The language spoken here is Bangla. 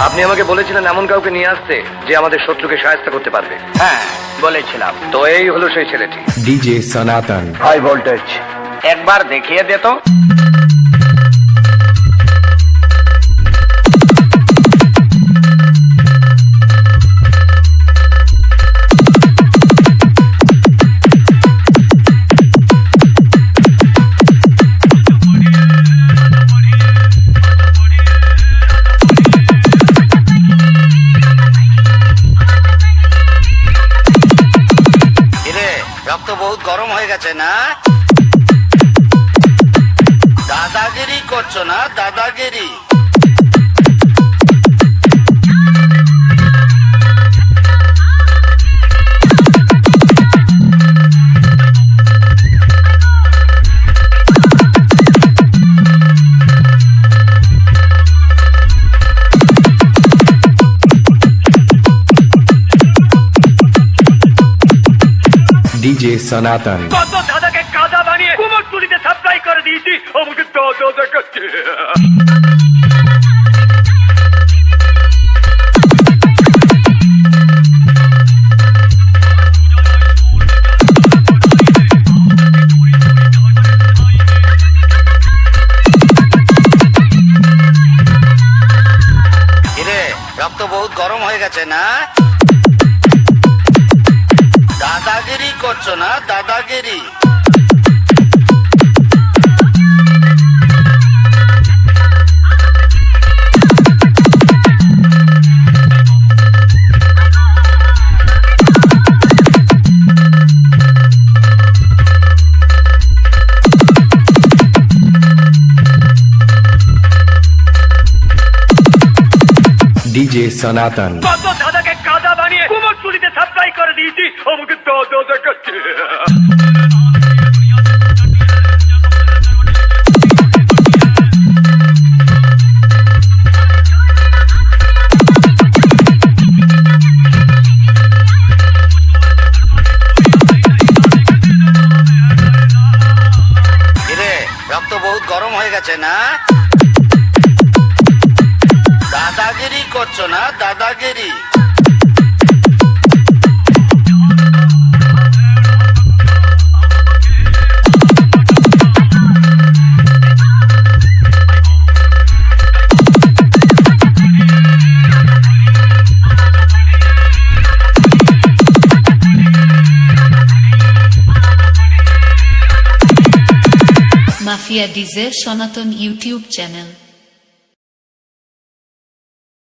আপনি আমাকে বলেছিলেন এমন কাউকে নিয়ে আসতে যে আমাদের শত্রুকে সাহায্য করতে পারবে। হ্যাঁ বলেছিলাম। তো এই হলো সেই ছেলেটি। डीजे सनातन হাই ভোল্টেজ। একবার দেখিয়ে দে তো। রক্ত বহুত গরম হয়ে গেছে না? দাদাগিরি করছো না? দাদাগিরি। डीजे सनातन কত দাদাকে কাদা বানিয়ে কুমোরটুলিতে সাপ্লাই করে দিয়েছি, আমাকে দাদা দেখাচ্ছে। রক্ত বহুত গরম হয়ে গেছে না? দাদাগিরি করছো না? দাদাগিরি। डीजे सनातन কত দাদাকে কাদা বানিয়ে কুমোরটুলিতে সাপ্লাই করে দিয়েছি, আমাকে দাদা দেখাচ্ছে। রক্ত বহুত গরম হয়ে গেছে না? দাদাগিরি করছো না? দাদাগিরি। মাফিয়া ডিজে সনাতন ইউটিউব চ্যানেল।